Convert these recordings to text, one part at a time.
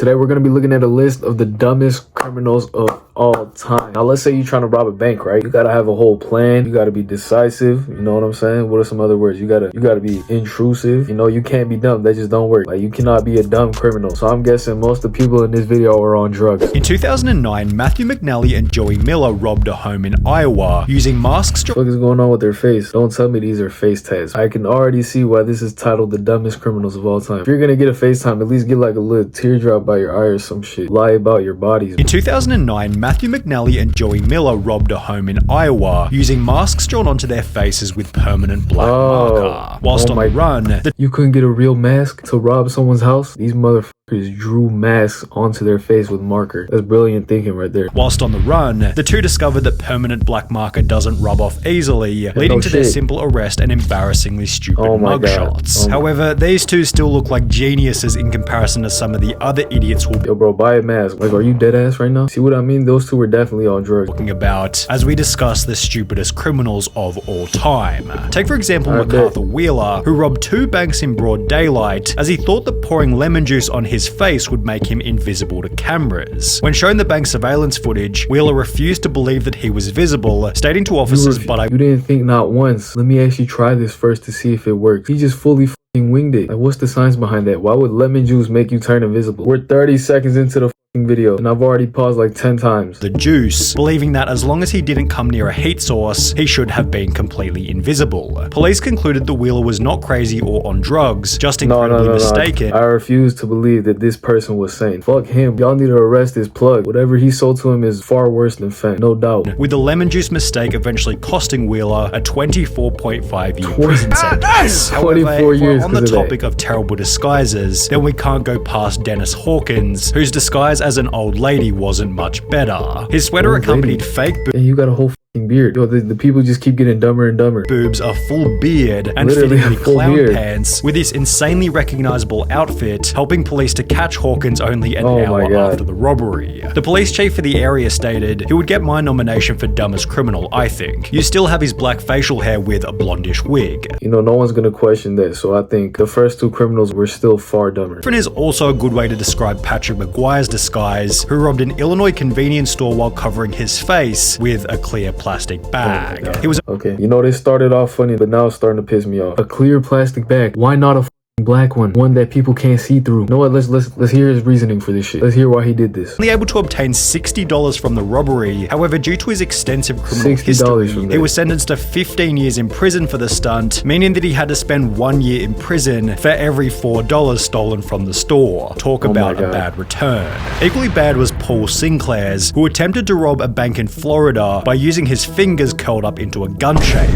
Today we're going to be looking at a list of the dumbest criminals of all time. Now let's say you're trying to rob a bank, right? You got to have a whole plan. You got to be decisive. You know what I'm saying? What are some other words? You got to be intrusive. You know, you can't be dumb. That just don't work. Like, you cannot be a dumb criminal. So I'm guessing most of the people in this video are on drugs. In 2009, Matthew McNally and Joey Miller robbed a home in Iowa using masks. What is going on with their face? Don't tell me these are face tats. I can already see why this is titled the dumbest criminals of all time. If you're gonna get a FaceTime, at least get like a little teardrop by your eye or some shit. Lie about your bodies. In 2009, Matthew McNally and Joey Miller robbed a home in Iowa using masks drawn onto their faces with permanent black marker. Whilst on the run, you couldn't get a real mask to rob someone's house? These motherfuckers drew masks onto their face with marker. That's brilliant thinking right there. Whilst on the run, the two discovered that permanent black marker doesn't rub off easily, leading to their simple arrest and embarrassingly stupid mugshots. However, these two still look like geniuses in comparison to some of the other idiots who Yo bro, buy a mask. Like, are you dead ass right now? See what I mean? Those two were definitely on drugs. Talking about as we discuss the stupidest criminals of all time. Take for example MacArthur Wheeler, who robbed two banks in broad daylight as he thought that pouring lemon juice on his face would make him invisible to cameras. When shown the bank surveillance footage, Wheeler refused to believe that he was visible, stating to officers, You didn't think not once. Let me actually try this first to see if it works. He just fully winged it. Like, what's the science behind that? Why would lemon juice make you turn invisible? We're 30 seconds into the video and I've already paused like 10 times. The juice, believing that as long as he didn't come near a heat source, he should have been completely invisible. Police concluded the Wheeler was not crazy or on drugs, just incredibly mistaken. I refuse to believe that this person was sane. Fuck him. Y'all need to arrest this plug. Whatever he sold to him is far worse than fent, no doubt. With the lemon juice mistake eventually costing Wheeler a 24.5-year prison sentence. However, 24 years on the topic of terrible disguises, then we can't go past Dennis Hawkins, whose disguise as an old lady wasn't much better. His sweater accompanied fake and you got a whole beard. Yo, the people just keep getting dumber and dumber. Boobs, a full beard, and fittingly clown pants, with this insanely recognizable outfit, helping police to catch Hawkins only an hour after the robbery. The police chief for the area stated, "He would get my nomination for dumbest criminal, I think. You still have his black facial hair with a blondish wig." You know, no one's gonna question that, so I think the first two criminals were still far dumber. Different is also a good way to describe Patrick McGuire's disguise, who robbed an Illinois convenience store while covering his face with a clear plastic bag. He was okay. You know, they started off funny, but now it's starting to piss me off. A clear plastic bag. Why not a black one that people can't see through? You know what? Let's hear his reasoning for this shit. Let's hear why he did this. Only able to obtain $60 from the robbery. However, due to his extensive criminal history, he was sentenced to 15 years in prison for the stunt, meaning that he had to spend 1 year in prison for every $4 stolen from the store. Talk about a bad return. Equally bad was Paul Sinclair's, who attempted to rob a bank in Florida by using his fingers curled up into a gun shape.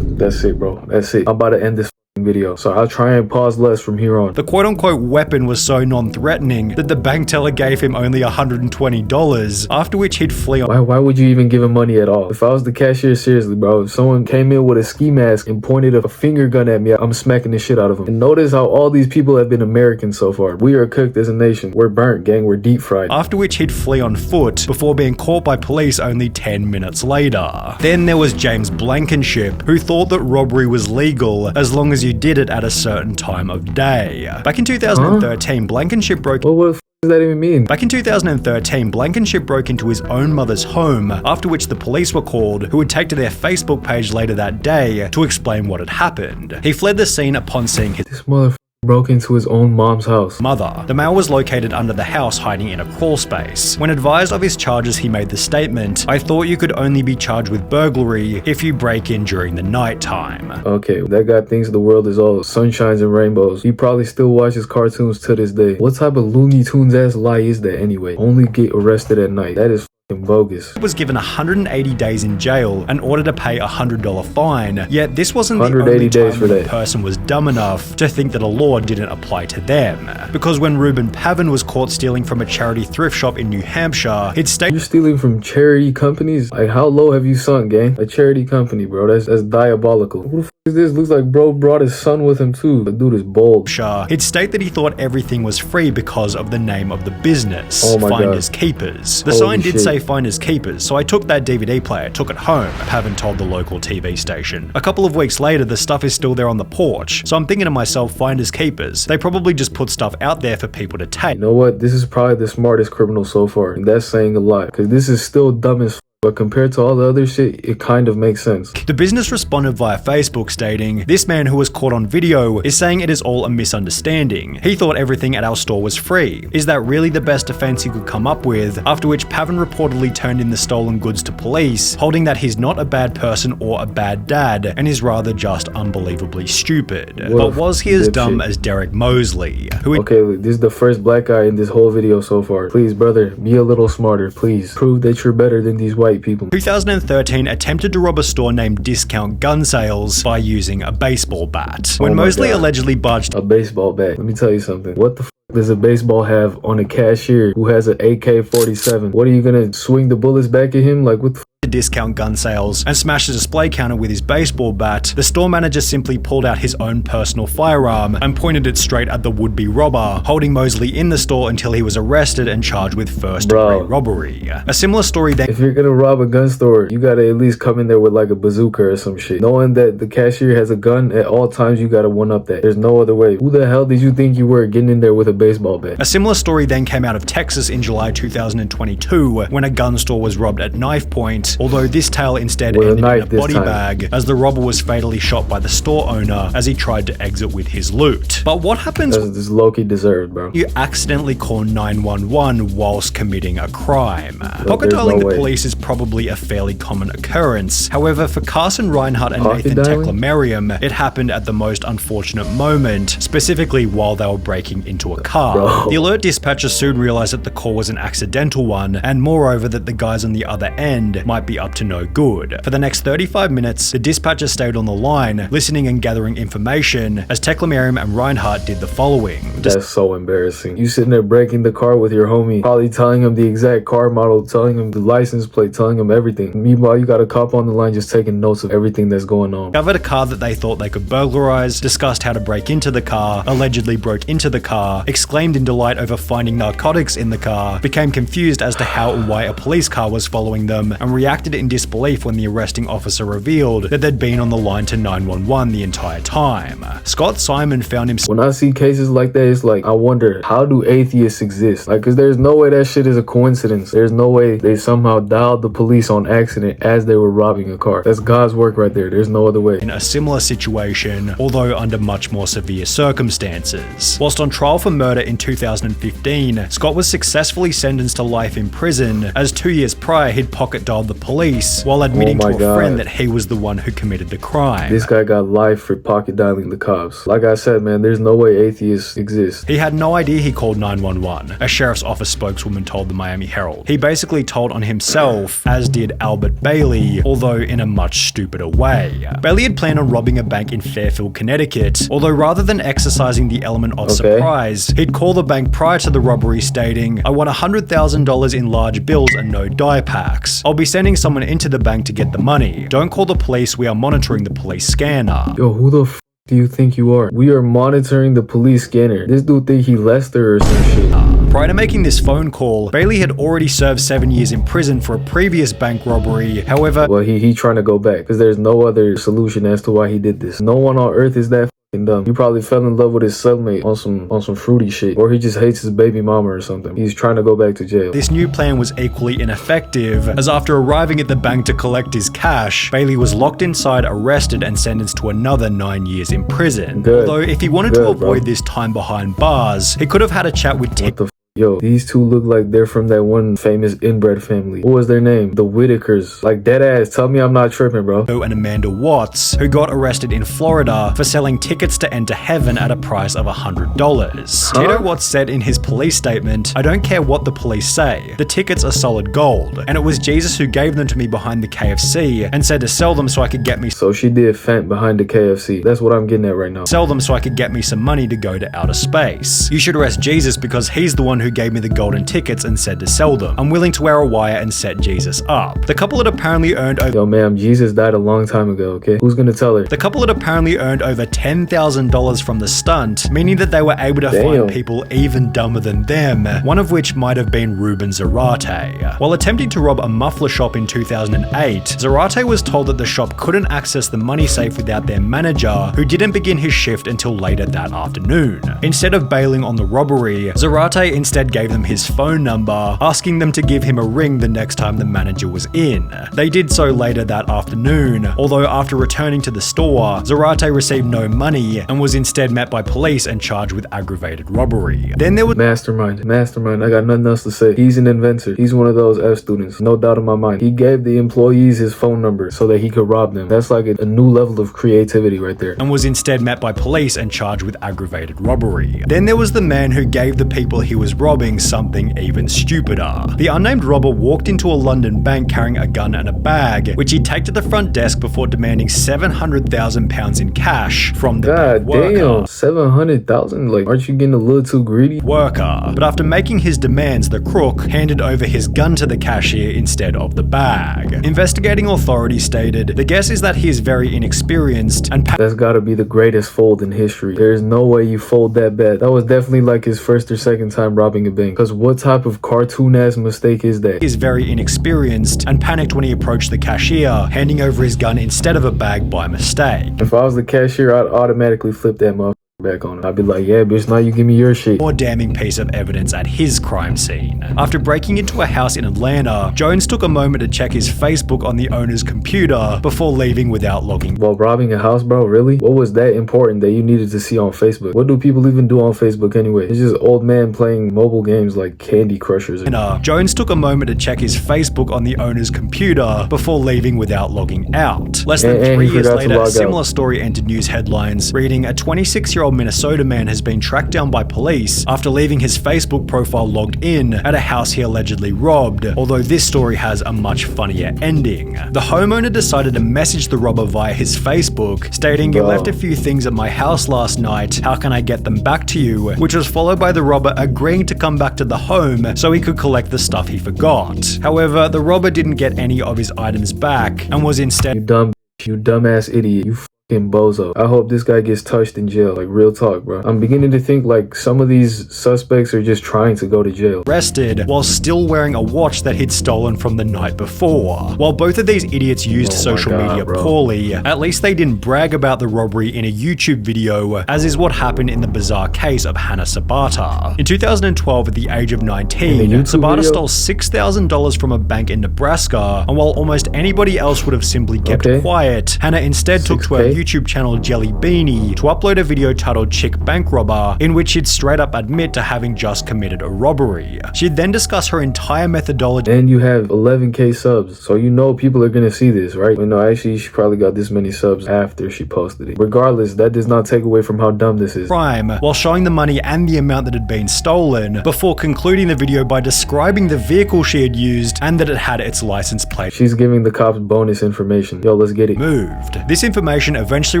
That's it, bro. That's it. I'm about to end this video, so I'll try and pause less from here on. The quote-unquote weapon was so non-threatening that the bank teller gave him only $120, after which he'd flee on. Why would you even give him money at all? If I was the cashier, seriously, bro, if someone came in with a ski mask and pointed a finger gun at me, I'm smacking the shit out of him. And notice how all these people have been Americans so far. We are cooked as a nation. We're burnt, gang. We're deep fried. After which he'd flee on foot before being caught by police only 10 minutes later. Then there was James Blankenship, who thought that robbery was legal as long as you did it at a certain time of day. Back in 2013, Blankenship broke... What the f does that even mean? Back in 2013, Blankenship broke into his own mother's home, after which the police were called, who would take to their Facebook page later that day to explain what had happened. He fled the scene upon seeing his... This motherfucker broke into his own mom's house. Mother. The male was located under the house hiding in a crawl space. When advised of his charges, he made the statement, "I thought you could only be charged with burglary if you break in during the night time." Okay, that guy thinks the world is all sunshines and rainbows. He probably still watches cartoons to this day. What type of Looney Tunes ass lie is that anyway? Only get arrested at night. That is bogus. He was given 180 days in jail and ordered to pay a $100 fine, yet this wasn't the only time when the person was dumb enough to think that a law didn't apply to them. Because when Ruben Pavin was caught stealing from a charity thrift shop in New Hampshire, he'd stated— You're stealing from charity companies? Like, how low have you sunk, gang? A charity company, bro. That's diabolical. Who the f This looks like bro brought his son with him too. The dude is bold. He'd state that he thought everything was free because of the name of the business, Oh my Finders God. Keepers. The Holy sign did shit. say Finders Keepers, so I took that DVD player, took it home, haven't told the local TV station. A couple of weeks later, the stuff is still there on the porch, so I'm thinking to myself, Finders Keepers. They probably just put stuff out there for people to take. You know what? This is probably the smartest criminal so far. And that's saying a lot. Because this is still dumb as but compared to all the other shit, it kind of makes sense. The business responded via Facebook stating, "This man who was caught on video is saying it is all a misunderstanding. He thought everything at our store was free. Is that really the best defense he could come up with?" After which Pavin reportedly turned in the stolen goods to police, holding that he's not a bad person or a bad dad, and is rather just unbelievably stupid. But was he as dumb as Derek Mosley, who Okay, look, this is the first black guy in this whole video so far. Please, brother, be a little smarter, please. Prove that you're better than these white people. 2013 attempted to rob a store named Discount Gun Sales by using a baseball bat. When Oh my Mosley God. allegedly barged A baseball bat. Let me tell you something. What the f does a baseball have on a cashier who has an AK-47? What are you gonna swing the bullets back at him? Like what the f? Discount Gun Sales and smashed a display counter with his baseball bat, the store manager simply pulled out his own personal firearm and pointed it straight at the would-be robber, holding Mosley in the store until he was arrested and charged with first-degree robbery. A similar story then. If you're gonna rob a gun store, you gotta at least come in there with like a bazooka or some shit. Knowing that the cashier has a gun at all times, you gotta one-up that. There's no other way. Who the hell did you think you were getting in there with a baseball bat? A similar story then came out of Texas in July 2022 when a gun store was robbed at knife point, although this tale instead With a ended in knife a this body time. bag as the robber was fatally shot by the store owner as he tried to exit with his loot. But what happens This is low-key deserved, bro. you accidentally call 911 whilst committing a crime? Pocket there's dialing no the way. police is probably a fairly common occurrence. However, for Carson Reinhardt and Pocket Nathan dialing? Teclamariam, it happened at the most unfortunate moment, specifically while they were breaking into a car. Bro. The alert dispatcher soon realized that the call was an accidental one, and moreover that the guys on the other end might be up to no good. For the next 35 minutes, the dispatcher stayed on the line, listening and gathering information, as Teclamariam and Reinhardt did the following. That's so embarrassing. You sitting there breaking the car with your homie, probably telling him the exact car model, telling him the license plate, telling him everything. Meanwhile, you got a cop on the line just taking notes of everything that's going on. Discovered a car that they thought they could burglarize, discussed how to break into the car, allegedly broke into the car, exclaimed in delight over finding narcotics in the car, became confused as to how and why a police car was following them, and reacted in disbelief when the arresting officer revealed that they'd been on the line to 911 the entire time. Scott Simon found himself When I see cases like that, it's like, I wonder, how do atheists exist? Like, cause there's no way that shit is a coincidence. There's no way they somehow dialed the police on accident as they were robbing a car. That's God's work right there. There's no other way. in a similar situation, although under much more severe circumstances. Whilst on trial for murder in 2015, Scott was successfully sentenced to life in prison, as 2 years prior he'd pocket dialed the police while admitting Oh to my a God. friend that he was the one who committed the crime. This guy got life for pocket dialing the cops. Like I said, man, there's no way atheists exist. He had no idea he called 911, a sheriff's office spokeswoman told the Miami Herald. He basically told on himself, as did Albert Bailey, although in a much stupider way. Bailey had planned on robbing a bank in Fairfield, Connecticut, although rather than exercising the element of surprise, he'd call the bank prior to the robbery stating, "I want $100,000 in large bills and no die packs. I'll be sending someone into the bank to get the money. Don't call the police, we are monitoring the police scanner." Yo, who the f do you think you are? We are monitoring the police scanner. This dude think he Lester or some shit. Prior to making this phone call, Bailey had already served 7 years in prison for a previous bank robbery. However, Well, he trying to go back because there's no other solution as to why he did this. No one on earth is that f***ing dumb. He probably fell in love with his cellmate on some fruity shit, or he just hates his baby mama or something. He's trying to go back to jail. this new plan was equally ineffective, as after arriving at the bank to collect his cash, Bailey was locked inside, arrested, and sentenced to another 9 years in prison. Good. Although if he wanted to Good, bro. avoid this time behind bars, he could have had a chat with What the f? Yo, these two look like they're from that one famous inbred family. What was their name? The Whitakers. Like, dead ass. Tell me I'm not tripping, bro. and Amanda Watts, who got arrested in Florida for selling tickets to enter heaven at a price of $100. Tito Watts said in his police statement, "I don't care what the police say. The tickets are solid gold, and it was Jesus who gave them to me behind the KFC and said to sell them so I could get me So she did Fent behind the KFC. That's what I'm getting at right now. some money to go to outer space. You should arrest Jesus because he's the one who who gave me the golden tickets and said to sell them. I'm willing to wear a wire and set Jesus up. The couple had apparently earned over— Yo, ma'am, Jesus died a long time ago, okay? Who's gonna tell her? The couple had apparently earned over $10,000 from the stunt, meaning that they were able to find people even dumber than them, one of which might have been Ruben Zarate. While attempting to rob a muffler shop in 2008, Zarate was told that the shop couldn't access the money safe without their manager, who didn't begin his shift until later that afternoon. Instead of bailing on the robbery, Zarate instead gave them his phone number, asking them to give him a ring the next time the manager was in. They did so later that afternoon, although after returning to the store, Zarate received no money and was instead met by police and charged with aggravated robbery. Then there was— Mastermind, I got nothing else to say. He's an inventor. He's one of those F students, no doubt in my mind. He gave the employees his phone number so that he could rob them. That's like a new level of creativity right there. And was instead met by police and charged with aggravated robbery. Then there was the man who gave the people he was robbing something even stupider. The unnamed robber walked into a London bank carrying a gun and a bag, which he taped at the front desk before demanding £700,000 in cash from the bank worker. God damn, 700,000? Like, aren't you getting a little too greedy? But after making his demands, the crook handed over his gun to the cashier instead of the bag. Investigating authorities stated, the guess is that he is very inexperienced and that's gotta be the greatest fold in history. There's no way you fold that bet. That was definitely like his first or second time robbing a bank. Cause what type of cartoon-ass mistake is that? Is very inexperienced and panicked when he approached the cashier, handing over his gun instead of a bag by mistake. If I was the cashier, I'd automatically flip that motherfucker back on him. I'd be like, yeah, bitch, now you give me your shit. More damning piece of evidence at his crime scene. After breaking into a house in Atlanta, Jones took a moment to check his Facebook on the owner's computer before leaving without logging. While robbing a house, bro? Really? What was that important that you needed to see on Facebook? What do people even do on Facebook anyway? It's just old man playing mobile games like Candy Crushers. Jones took a moment to check his Facebook on the owner's computer before leaving without logging out. Less than 3 years later, a similar story entered news headlines, reading, a 26-year-old Minnesota man has been tracked down by police after leaving his Facebook profile logged in at a house he allegedly robbed, although this story has a much funnier ending. The homeowner decided to message the robber via his Facebook, stating, you left a few things at my house last night, how can I get them back to you? Which was followed by the robber agreeing to come back to the home so he could collect the stuff he forgot. However, the robber didn't get any of his items back and was instead— You dumbass idiot. You fucking bozo. I hope this guy gets touched in jail. Like, real talk, bro. I'm beginning to think like some of these suspects are just trying to go to jail. Arrested while still wearing a watch that he'd stolen from the night before. While both of these idiots used social media poorly, at least they didn't brag about the robbery in a YouTube video, as is what happened in the bizarre case of Hannah Sabata. In 2012, at the age of 19, Sabata stole $6,000 from a bank in Nebraska, and while almost anybody else would have simply kept quiet, Hannah instead took to her YouTube channel Jelly Beanie to upload a video titled Chick Bank Robber, in which she'd straight up admit to having just committed a robbery. She'd then discuss her entire methodology. And you have 11k subs, so you know people are gonna see this, right? No, actually she probably got this many subs after she posted it. Regardless, that does not take away from how dumb this is. Crime, while showing the money and the amount that had been stolen, before concluding the video by describing the vehicle she had used and that it had its license plate. She's giving the cops bonus information. Yo, let's get it. Moved. This information eventually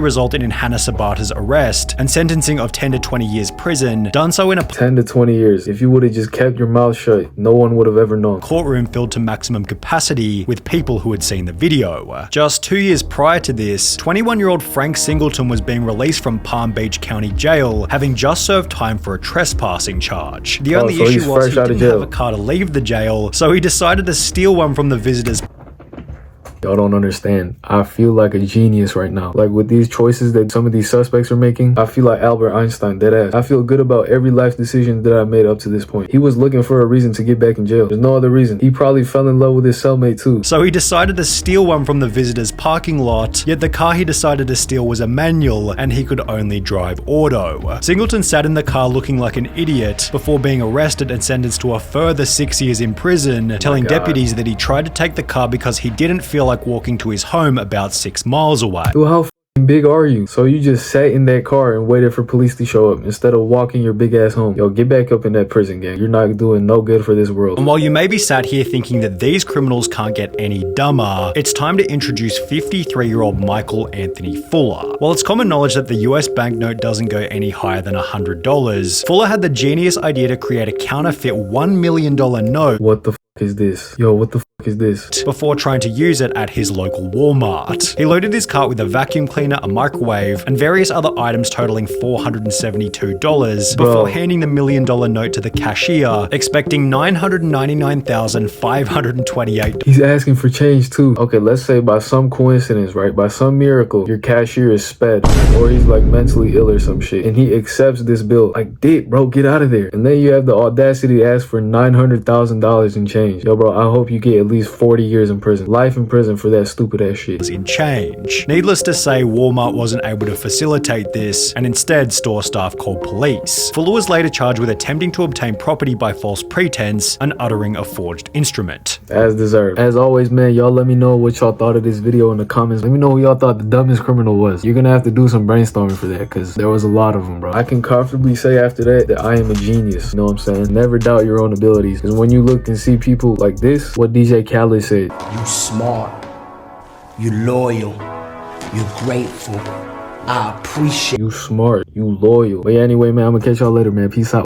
resulted in Hannah Sabata's arrest and sentencing of 10 to 20 years prison, done so in a 10 to 20 years. If you would have just kept your mouth shut, no one would have ever known. Courtroom filled to maximum capacity with people who had seen the video. Just 2 years prior to this, 21-year-old Frank Singleton was being released from Palm Beach County Jail, having just served time for a trespassing charge. The only issue was he didn't have a car to leave the jail, so he decided to steal one from the visitors. Y'all don't understand. I feel like a genius right now. Like with these choices that some of these suspects are making, I feel like Albert Einstein, deadass. I feel good about every life decision that I made up to this point. He was looking for a reason to get back in jail. There's no other reason. He probably fell in love with his cellmate too. So he decided to steal one from the visitors' parking lot, yet the car he decided to steal was a manual and he could only drive auto. Singleton sat in the car looking like an idiot before being arrested and sentenced to a further 6 years in prison, telling deputies that he tried to take the car because he didn't feel like walking to his home about 6 miles away. Dude, how big are you? So you just sat in that car and waited for police to show up instead of walking your big ass home. Yo, get back up in that prison, gang. You're not doing no good for this world. And while you may be sat here thinking that these criminals can't get any dumber, it's time to introduce 53-year-old Michael Anthony Fuller. While it's common knowledge that the US banknote doesn't go any higher than $100, Fuller had the genius idea to create a counterfeit $1 million note. What the is this? Yo, what the is this? Before trying to use it at his local Walmart. He loaded his cart with a vacuum cleaner, a microwave, and various other items totaling $472 before handing the $1 million note to the cashier, expecting $999,528. He's asking for change too. Okay, let's say by some coincidence, right? By some miracle, your cashier is sped, or he's like mentally ill or some shit, and he accepts this bill. Like, dick, bro, get out of there. And then you have the audacity to ask for $900,000 in change. Yo, bro, I hope you get at least 40 years in prison. Life in prison for that stupid ass shit. In change. Needless to say, Walmart wasn't able to facilitate this, and instead store staff called police. Fuller was later charged with attempting to obtain property by false pretense and uttering a forged instrument. As deserved. As always, man, y'all let me know what y'all thought of this video in the comments. Let me know who y'all thought the dumbest criminal was. You're gonna have to do some brainstorming for that, because there was a lot of them, bro. I can comfortably say after that I am a genius. You know what I'm saying? Never doubt your own abilities, because when you look and see people like this, what DJ Khaled said. You smart, you loyal, you grateful. I appreciate you smart, you loyal. But yeah, anyway, man, I'm gonna catch y'all later, man. Peace out.